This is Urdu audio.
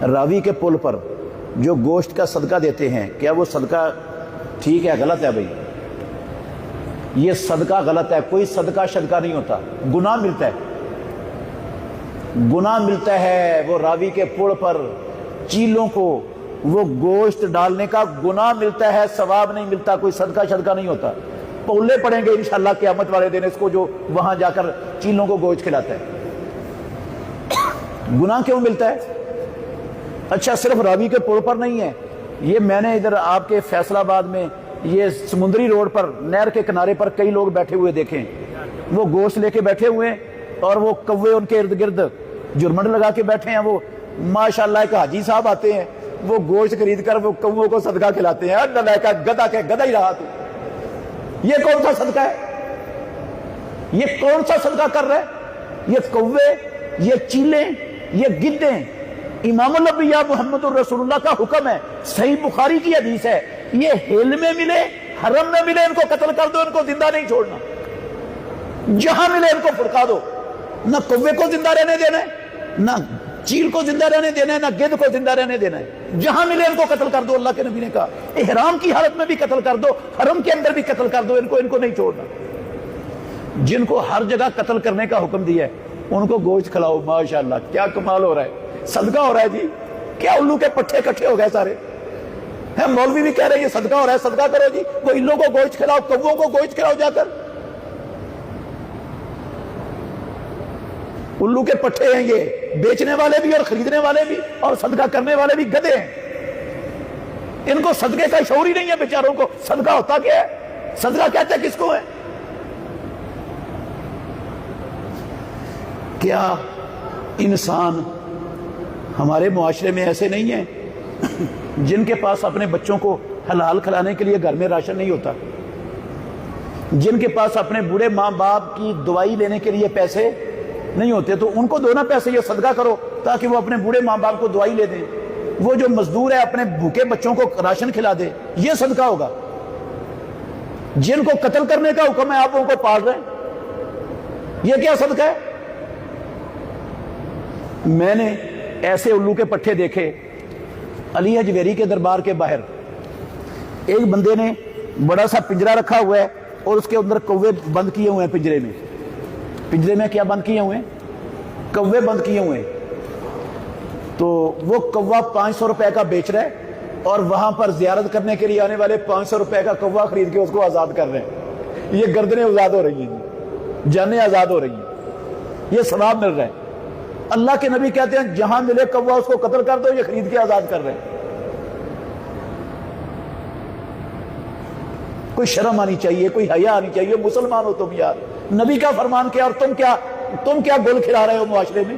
راوی کے پل پر جو گوشت کا صدقہ دیتے ہیں، کیا وہ صدقہ ٹھیک ہے غلط ہے؟ بھائی یہ صدقہ غلط ہے، کوئی صدقہ شدقہ نہیں ہوتا، گناہ ملتا ہے، گناہ ملتا ہے۔ وہ راوی کے پل پر چیلوں کو وہ گوشت ڈالنے کا گناہ ملتا ہے، ثواب نہیں ملتا، کوئی صدقہ شدقہ نہیں ہوتا۔ پولے پڑیں گے انشاءاللہ قیامت والے دن اس کو جو وہاں جا کر چیلوں کو گوشت کھلاتا ہے۔ گناہ کیوں ملتا ہے؟ اچھا صرف راوی کے پل پر نہیں ہے، یہ میں نے ادھر آپ کے فیصل آباد میں یہ سمندری روڈ پر نہر کے کنارے پر کئی لوگ بیٹھے ہوئے دیکھیں، وہ گوشت لے کے بیٹھے ہوئے اور وہ کوے ان کے ارد گرد جرمنڈ لگا کے بیٹھے ہیں۔ وہ ماشاءاللہ ایک حاجی صاحب آتے ہیں، وہ گوشت خرید کر وہ کووں کو صدقہ کھلاتے ہیں۔ اللہ کا گدھا کہ گدھا ہی رہا تو یہ کون سا صدقہ ہے؟ یہ کون سا صدقہ کر رہا ہے؟ یہ کوے، یہ چیلیں، یہ گدھیں۔ امام الانبیاء محمد الرسول اللہ کا حکم ہے، صحیح بخاری کی حدیث ہے، یہ ہل میں ملے حرم میں ملے ان کو قتل کر دو، ان کو زندہ نہیں چھوڑنا، جہاں ملے ان کو پھڑکا دو۔ نہ کوے کو زندہ رہنے دینا ہے، نہ چیل کو زندہ رہنے دینا ہے، نہ گدھ کو زندہ رہنے دینا ہے، جہاں ملے ان کو قتل کر دو۔ اللہ کے نبی نے کہا احرام کی حالت میں بھی قتل کر دو، حرم کے اندر بھی قتل کر دو، ان کو نہیں چھوڑنا۔ جن کو ہر جگہ قتل کرنے کا حکم دیا ہے ان کو گوشت کھلاؤ۔ ماشاءاللہ کیا کمال ہو رہا ہے، صدقہ ہو رہا ہے جی۔ کیا الو کے پٹھے اکٹھے ہو گئے سارے ہیں؟ مولوی بھی کہہ رہے ہیں یہ صدقہ ہو رہا ہے، صدقہ کرو جی، وہ الو کو گوشت کھلاؤ، کووں کو گوشت کھلاؤ جا کر۔ الو کے پٹھے ہیں یہ، بیچنے والے بھی اور خریدنے والے بھی اور صدقہ کرنے والے بھی گدھے ہیں۔ ان کو صدقے کا شعور ہی نہیں ہے بیچاروں کو۔ صدقہ ہوتا کیا ہے؟ صدقہ کہتے ہیں کس کو ہے؟ کیا انسان ہمارے معاشرے میں ایسے نہیں ہیں جن کے پاس اپنے بچوں کو حلال کھلانے کے لیے گھر میں راشن نہیں ہوتا، جن کے پاس اپنے بوڑھے ماں باپ کی دوائی لینے کے لیے پیسے نہیں ہوتے؟ تو ان کو دو نا پیسے، یہ صدقہ کرو تاکہ وہ اپنے بوڑھے ماں باپ کو دوائی لے دیں۔ وہ جو مزدور ہے اپنے بھوکے بچوں کو راشن کھلا دے، یہ صدقہ ہوگا۔ جن کو قتل کرنے کا حکم ہے آپ ان کو پال رہے ہیں، یہ کیا صدقہ ہے؟ میں نے ایسے الو کے پٹھے دیکھے علی حجویری کے دربار کے باہر۔ ایک بندے نے بڑا سا پنجرا رکھا ہوا ہے اور اس کے اندر کوے بند کیے ہوئے ہیں پنجرے میں۔ پنجرے میں کیا بند کیے ہوئے ہیں؟ کوے بند کیے ہوئے ہیں۔ تو وہ کوا 500 روپے کا بیچ رہا ہے اور وہاں پر زیارت کرنے کے لیے آنے والے 500 روپے کا کوا خرید کے اس کو آزاد کر رہے ہیں۔ یہ گردنیں آزاد ہو رہی ہیں، جانیں آزاد ہو رہی ہیں، یہ ثواب مل رہا ہے۔ اللہ کے نبی کہتے ہیں جہاں ملے کوا اس کو قتل کر دو، یہ خرید کے آزاد کر رہے ہیں۔ کوئی شرم آنی چاہیے، کوئی حیا آنی چاہیے۔ مسلمان ہو تم یار، نبی کا فرمان کیا اور تم کیا گل کھلا رہے ہو معاشرے میں؟